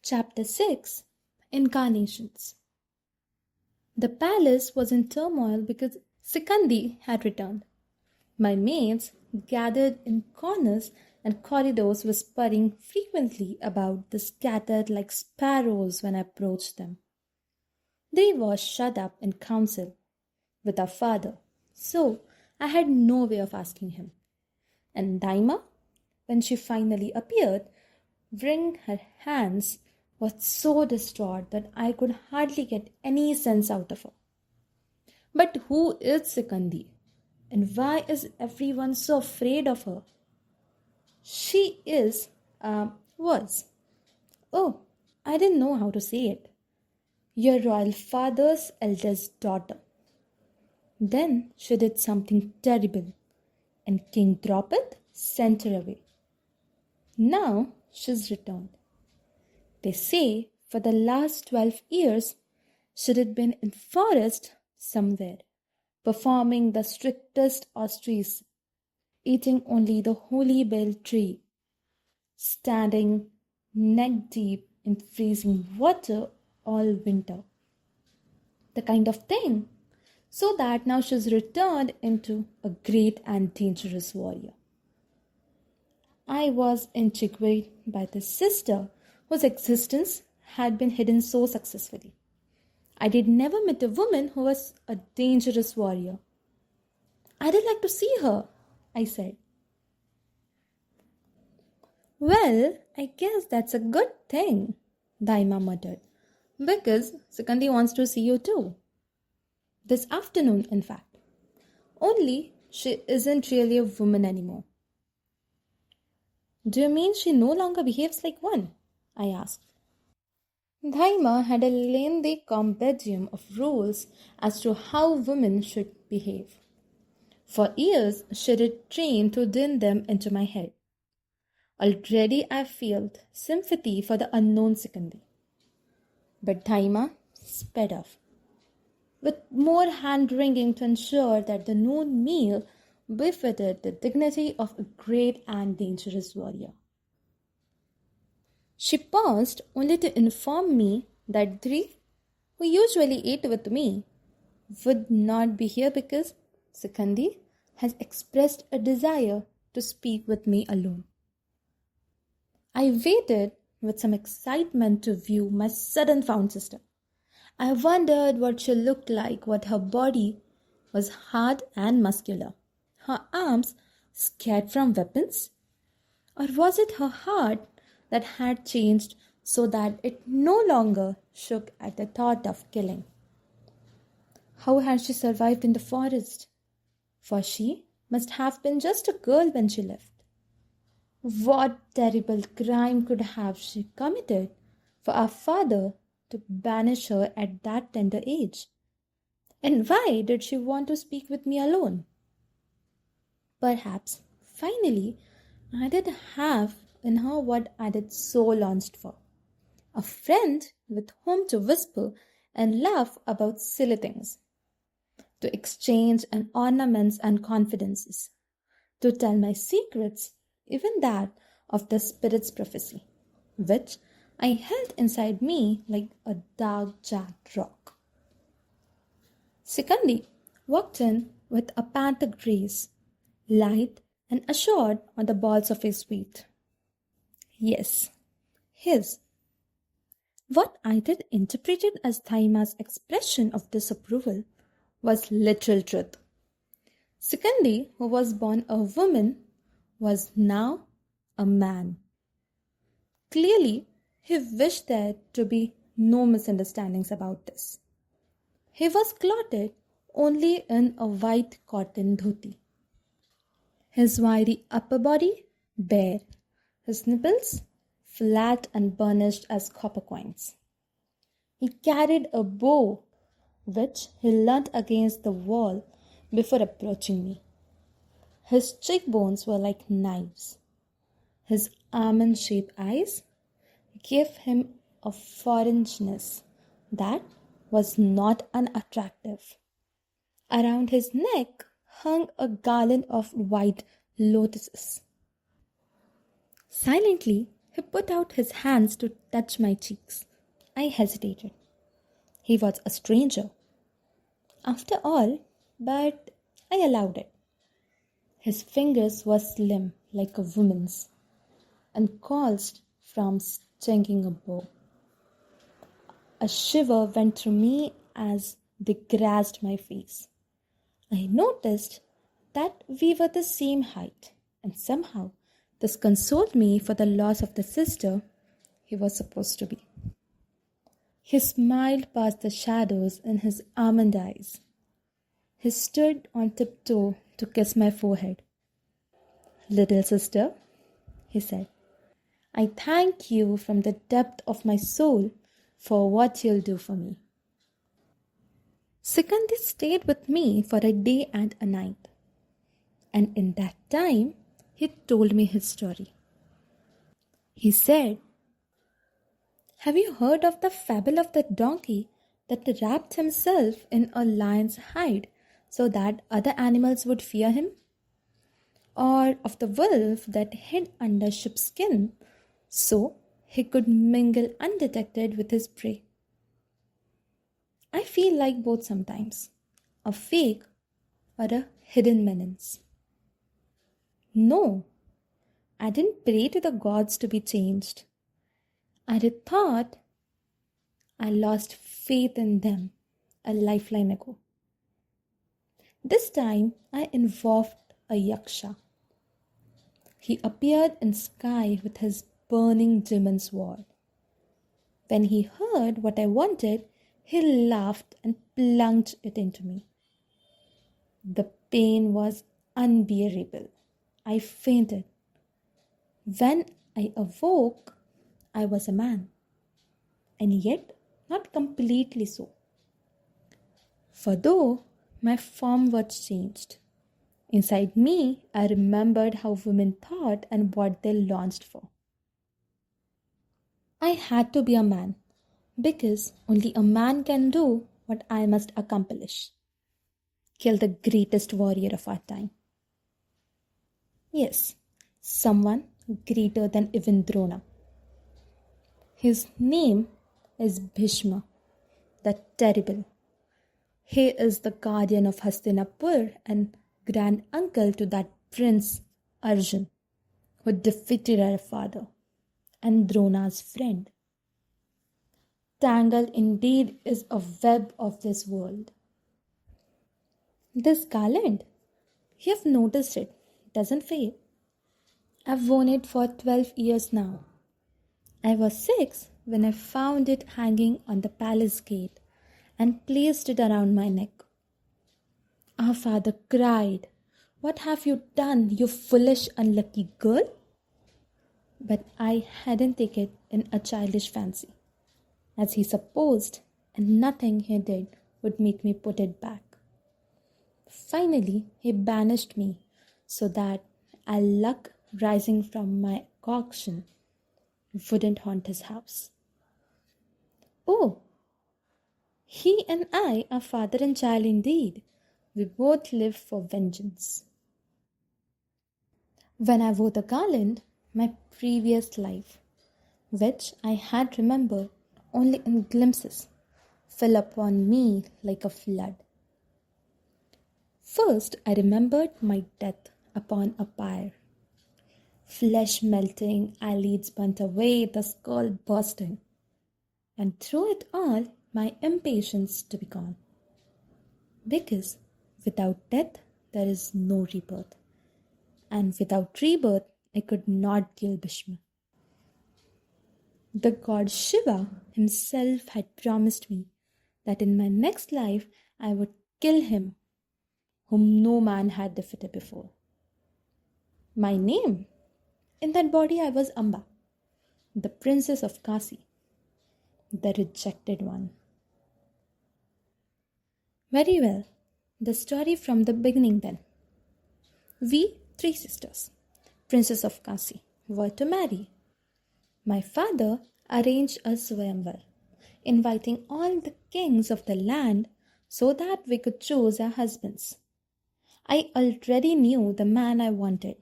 Chapter 6 Incarnations. The palace was in turmoil because Sikandi had returned. My maids gathered in corners and corridors, whispering frequently about the scattered like sparrows when I approached them. They were shut up in council with our father, so I had no way of asking him. And Daima, when she finally appeared, wringing her hands, was so distraught that I could hardly get any sense out of her. But who is Sikandi? And why is everyone so afraid of her? She was. Oh, I didn't know how to say it. Your royal father's eldest daughter. Then she did something terrible, and King Draupadi sent her away. Now she's returned. They say for the last 12 years she had been in forest somewhere, performing the strictest austerities, eating only the holy bell tree, standing neck deep in freezing water all winter. The kind of thing. So that now she's returned into a great and dangerous warrior. I was intrigued by this sister whose existence had been hidden so successfully. I did never meet a woman who was a dangerous warrior. I'd like to see her, I said. Well, I guess that's a good thing, Daima muttered, because Sikandi wants to see you too. This afternoon, in fact. Only she isn't really a woman anymore. Do you mean she no longer behaves like one? I asked. Daima had a lengthy compendium of rules as to how women should behave. For years she had trained to din them into my head. Already I felt sympathy for the unknown Sikandi. But Daima sped off, with more hand-wringing to ensure that the noon meal befitted the dignity of a great and dangerous warrior. She paused only to inform me that Dri, who usually ate with me, would not be here because Sikandi has expressed a desire to speak with me alone. I waited with some excitement to view my sudden found sister. I wondered what she looked like, what her body was hard and muscular, her arms scared from weapons, or was it her heart that had changed so that it no longer shook at the thought of killing? How had she survived in the forest? For she must have been just a girl when she left. What terrible crime could have she committed for our father to banish her at that tender age? And why did she want to speak with me alone? Perhaps, finally, I did have in her what I did so longed for. A friend with whom to whisper and laugh about silly things. To exchange and ornaments and confidences. To tell my secrets, even that of the spirit's prophecy, which I held inside me like a dark jagged rock. Sikandi walked in with a panther grace, light and assured on the balls of his feet. Yes, his. What I did interpreted as Daima's expression of disapproval was literal truth. Sikandi, who was born a woman, was now a man. Clearly, he wished there to be no misunderstandings about this. He was clothed only in a white cotton dhoti. His wiry upper body bare, his nipples flat and burnished as copper coins. He carried a bow which he leant against the wall before approaching me. His cheekbones were like knives. His almond-shaped eyes gave him a foreignness that was not unattractive. Around his neck hung a garland of white lotuses. Silently, He put out his hands to touch my cheeks. I hesitated. He was a stranger. After all, but I allowed it. His fingers were slim like a woman's and calloused from striking a bow. A shiver went through me as they grazed my face. I noticed that we were the same height, and somehow this consoled me for the loss of the sister he was supposed to be. He smiled past the shadows in his almond eyes. He stood on tiptoe to kiss my forehead. "Little sister," he said, "I thank you from the depth of my soul for what you'll do for me." Sikandi stayed with me for a day and a night. And in that time, he told me his story. He said, "Have you heard of the fable of the donkey that wrapped himself in a lion's hide so that other animals would fear him? Or of the wolf that hid under sheepskin so he could mingle undetected with his prey?" I feel like both sometimes, a fake or a hidden menace. No, I didn't pray to the gods to be changed. I had thought I lost faith in them a lifeline ago. This time I invoked a yaksha. He appeared in sky with his burning demon sword. When he heard what I wanted, he laughed and plunged it into me. The pain was unbearable. I fainted. When I awoke, I was a man, and yet not completely so. For though my form was changed, inside me I remembered how women thought and what they longed for. I had to be a man, because only a man can do what I must accomplish: kill the greatest warrior of our time. Yes, someone greater than even Drona. His name is Bhishma, the Terrible. He is the guardian of Hastinapur and grand uncle to that prince Arjun, who defeated our father, and Drona's friend. Tangled indeed is a web of this world. This garland, you have noticed it, doesn't fade. I've worn it for 12 years now. I was 6 when I found it hanging on the palace gate and placed it around my neck. Our father cried, "What have you done, you foolish, unlucky girl?" But I hadn't taken it in a childish fancy, as he supposed, and nothing he did would make me put it back. Finally, he banished me so that a luck rising from my concoction wouldn't haunt his house. Oh, he and I are father and child indeed. We both live for vengeance. When I wore the garland, my previous life, which I had remembered only in glimpses, fell upon me like a flood. First, I remembered my death upon a pyre. Flesh melting, eyelids burnt away, the skull bursting. And through it all, my impatience to be gone. Because without death, there is no rebirth. And without rebirth, I could not kill Bhishma. The god Shiva himself had promised me that in my next life I would kill him whom no man had defeated before. My name? In that body I was Amba, the princess of Kasi, the rejected one. Very well, the story from the beginning then. We 3 sisters, princess of Kasi, were to marry. My father arranged a swayamvar, inviting all the kings of the land so that we could choose our husbands. I already knew the man I wanted,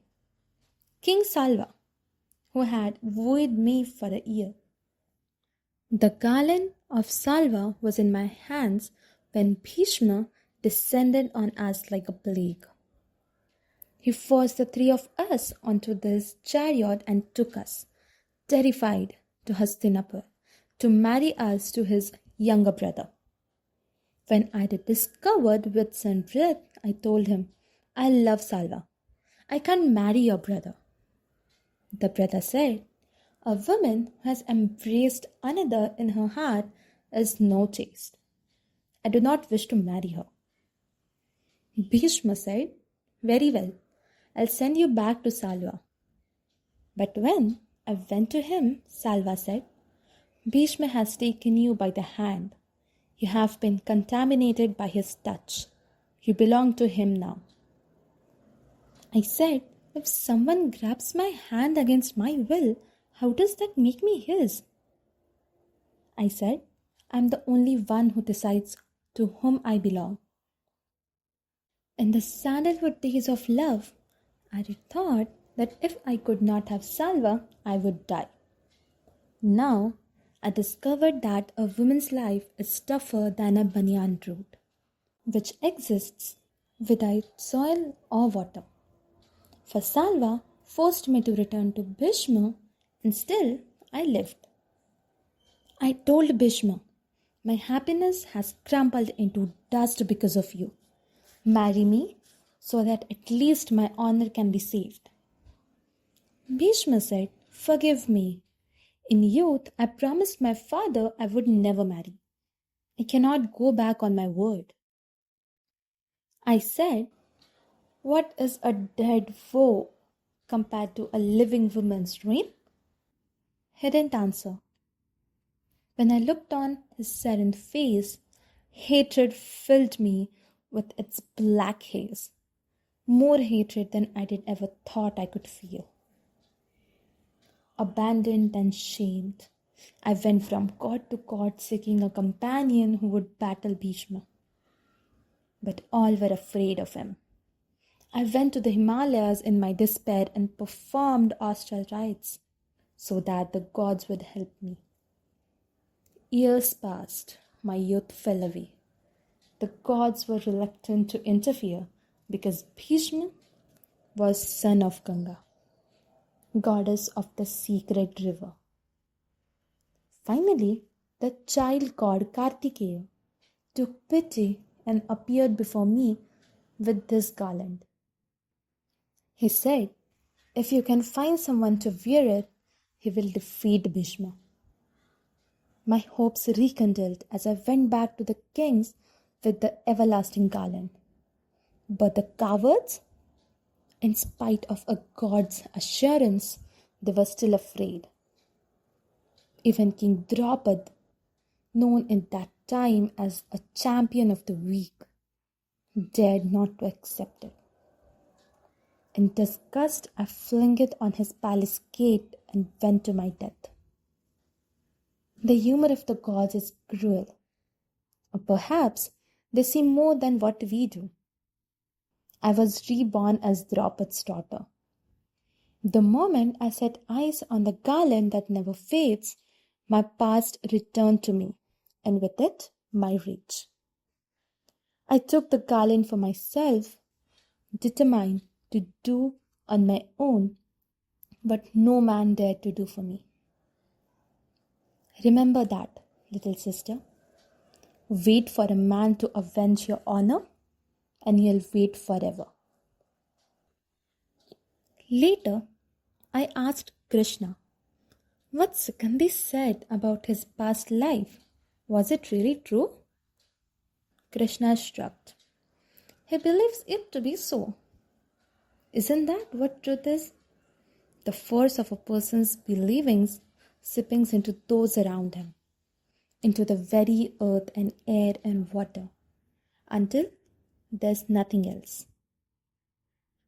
King Salva, who had wooed me for a year. The garland of salva was in my hands when Bhishma descended on us like a plague. He forced the three of us onto this chariot and took us, terrified, to Hastinapur, to marry us to his younger brother. When I had discovered wits and wit, I told him, I love Salva. I can't marry your brother. The brother said, a woman who has embraced another in her heart is no chaste. I do not wish to marry her. Bhishma said, very well, I'll send you back to Salva. But when I went to him, Salva said, Bhishma has taken you by the hand. You have been contaminated by his touch. You belong to him now. I said, if someone grabs my hand against my will, how does that make me his? I said, I'm the only one who decides to whom I belong. In the sandalwood days of love, I had thought that if I could not have Salva, I would die. Now, I discovered that a woman's life is tougher than a banyan root, which exists without soil or water. For Salva forced me to return to Bhishma, and still I lived. I told Bhishma, my happiness has crumbled into dust because of you. Marry me so that at least my honor can be saved. Bhishma said, forgive me. In youth, I promised my father I would never marry. I cannot go back on my word. I said, what is a dead foe compared to a living woman's dream? He didn't answer. When I looked on his serene face, hatred filled me with its black haze. More hatred than I did ever thought I could feel. Abandoned and shamed, I went from court to court seeking a companion who would battle Bhishma. But all were afraid of him. I went to the Himalayas in my despair and performed astral rites so that the gods would help me. Years passed, my youth fell away. The gods were reluctant to interfere because Bhishma was son of Ganga, goddess of the secret river. Finally, the child god Kartikeya took pity and appeared before me with this garland. He said, if you can find someone to wear it, he will defeat Bhishma. My hopes rekindled as I went back to the kings with the everlasting garland. But the cowards, in spite of a god's assurance, they were still afraid. Even King Draupadi, known in that time as a champion of the weak, dared not to accept it. In disgust, I flung it on his palace gate and went to my death. The humor of the gods is cruel. Or perhaps they see more than what we do. I was reborn as Draupadi's daughter. The moment I set eyes on the garland that never fades, my past returned to me, and with it, my rage. I took the garland for myself, determined to do on my own what no man dared to do for me. Remember that, little sister. Wait for a man to avenge your honor, and you'll wait forever. Later, I asked Krishna what Sikandi said about his past life. Was it really true? Krishna shrugged. He believes it to be so. Isn't that what truth is? The force of a person's believings seeping into those around him, into the very earth and air and water, until there's nothing else.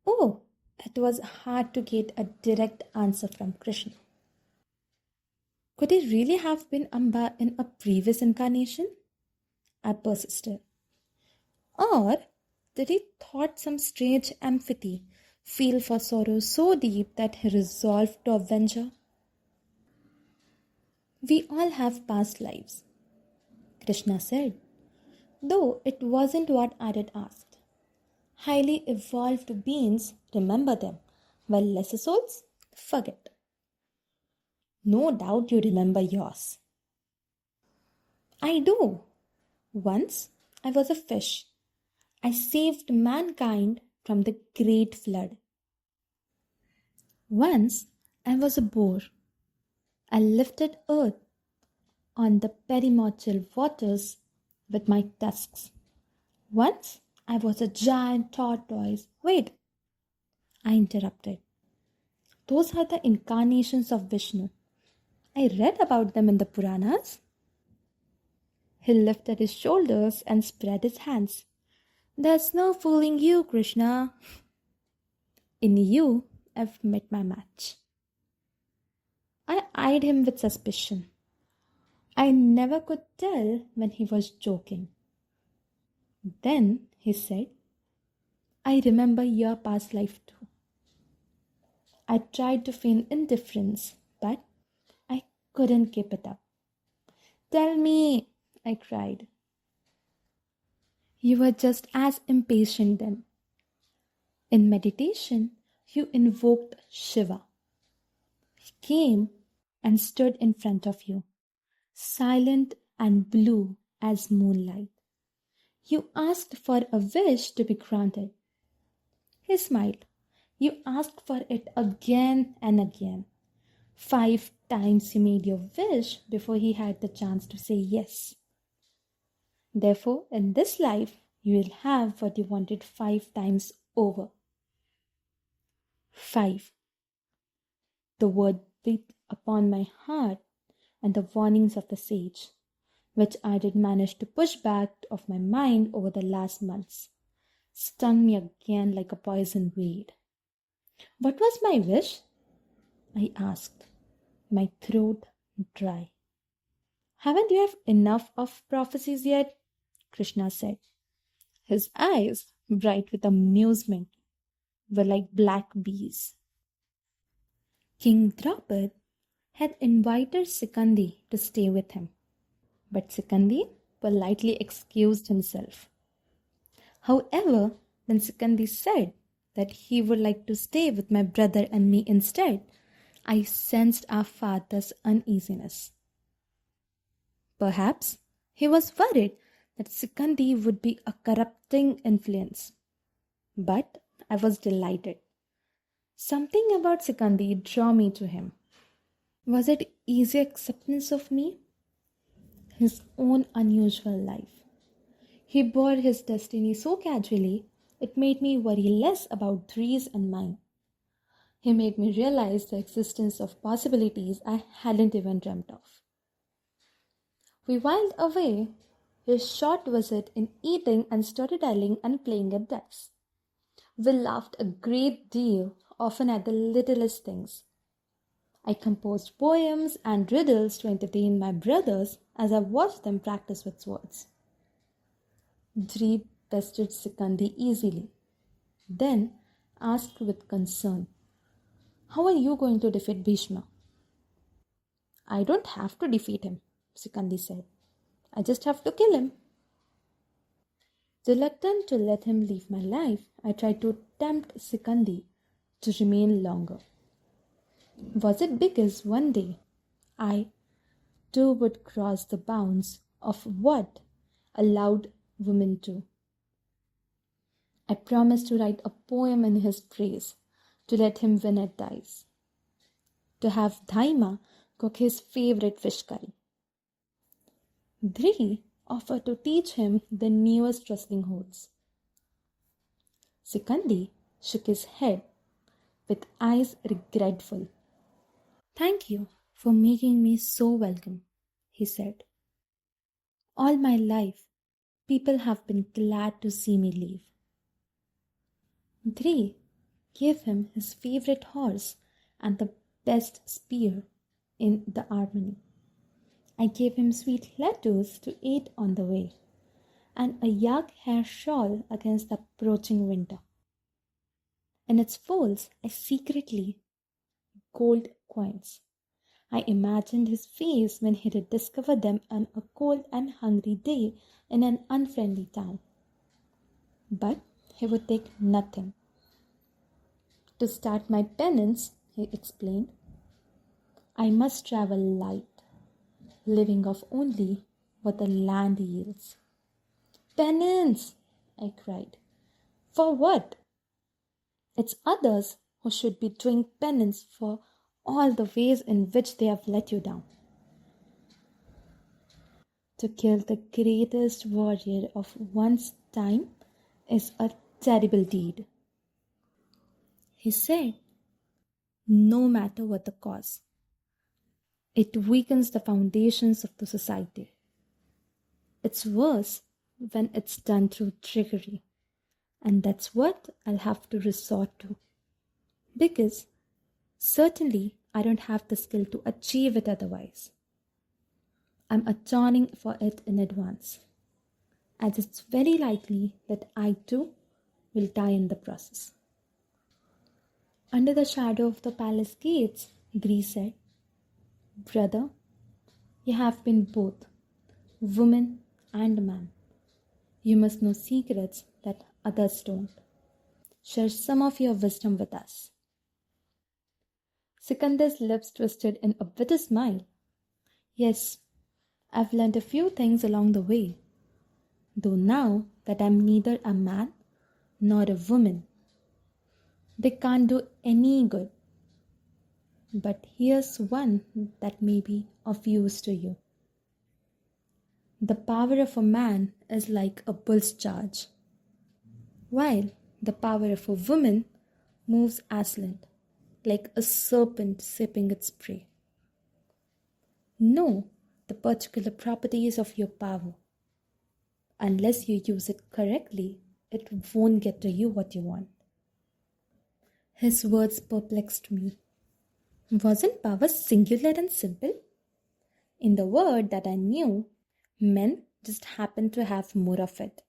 Oh, it was hard to get a direct answer from Krishna. Could he really have been Amba in a previous incarnation? I persisted. Or did he thought some strange empathy feel for sorrow so deep that he resolved to avenge her? We all have past lives, Krishna said, though it wasn't what Arad asked. Highly evolved beings remember them, while lesser souls forget. No doubt you remember yours. I do. Once I was a fish. I saved mankind from the great flood. Once I was a boar. I lifted earth on the perimordial waters with my tusks. Once I was a giant tortoise. Wait, I interrupted. Those are the incarnations of Vishnu. I read about them in the Puranas. He lifted his shoulders and spread his hands. There's no fooling you, Krishna. In you, I've met my match. I eyed him with suspicion. I never could tell when he was joking. Then he said, I remember your past life too. I tried to feign indifference, but I couldn't keep it up. Tell me, I cried. You were just as impatient then. In meditation, you invoked Shiva. He came and stood in front of you, silent and blue as moonlight. You asked for a wish to be granted. He smiled. You asked for it again and again. 5 times you made your wish before he had the chance to say yes. Therefore, in this life, you will have what you wanted 5 times over. 5. The word beat upon my heart, and the warnings of the sage, which I did manage to push back of my mind over the last months, stung me again like a poison weed. What was my wish? I asked, my throat dry. Haven't you have enough of prophecies yet? Krishna said. His eyes, bright with amusement, were like black bees. King Draupadi had invited Sikandi to stay with him, but Sikandi politely excused himself. However, when Sikandi said that he would like to stay with my brother and me instead, I sensed our father's uneasiness. Perhaps he was worried that Sikandi would be a corrupting influence. But I was delighted. Something about Sikandi drew me to him. Was it easy acceptance of me? His own unusual life. He bore his destiny so casually, it made me worry less about Dhri's and mine. He made me realize the existence of possibilities I hadn't even dreamt of. We whiled away his short visit in eating and storytelling and playing at dice. We laughed a great deal, often at the littlest things. I composed poems and riddles to entertain my brothers as I watched them practice with swords. Dhri bested Sikandi easily, then asked with concern, How are you going to defeat Bhishma? I don't have to defeat him, Sikandi said. I just have to kill him. Reluctant to let him leave my life, I tried to tempt Sikandi to remain longer. Was it because one day I too would cross the bounds of what allowed women to? I promised to write a poem in his praise, to let him win at dice, to have Dhaima cook his favorite fish curry. Dhri offered to teach him the newest wrestling holds. Sikandi shook his head with eyes regretful. Thank you for making me so welcome, he said. All my life, people have been glad to see me leave. Dhri gave him his favorite horse and the best spear in the army. I gave him sweet lettuce to eat on the way, and a yak hair shawl against the approaching winter. In its folds, I secretly gold coins. I imagined his face when he did discover them on a cold and hungry day in an unfriendly town. But he would take nothing. To start my penance, he explained, I must travel light, living off only what the land yields. Penance! I cried. For what? It's others who should be doing penance for all the ways in which they have let you down. To kill the greatest warrior of one's time is a terrible deed. He said, no matter what the cause, it weakens the foundations of the society. It's worse when it's done through trickery, and that's what I'll have to resort to. Because certainly I don't have the skill to achieve it otherwise. I'm atoning for it in advance, as it's very likely that I too will die in the process. Under the shadow of the palace gates, Greece said, Brother, you have been both woman and man. You must know secrets that others don't. Share some of your wisdom with us. Sikandar's lips twisted in a bitter smile. Yes, I've learned a few things along the way, though now that I'm neither a man nor a woman. They can't do any good. But here's one that may be of use to you. The power of a man is like a bull's charge, while the power of a woman moves aslant, like a serpent sipping its prey. Know the particular properties of your power. Unless you use it correctly, it won't get to you what you want. His words perplexed me. Wasn't power singular and simple? In the word that I knew, men just happened to have more of it.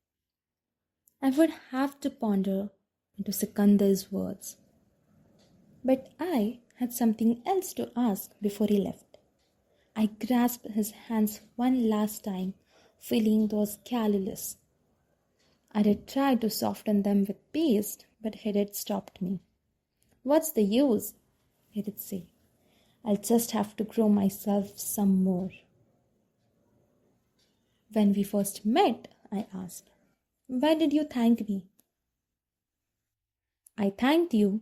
I would have to ponder into Sikandar's words. But I had something else to ask before he left. I grasped his hands one last time, feeling those calluses. I did try to soften them with paste, but he had stopped me. What's the use? He did say. I'll just have to grow myself some more. When we first met, I asked, why did you thank me? I thanked you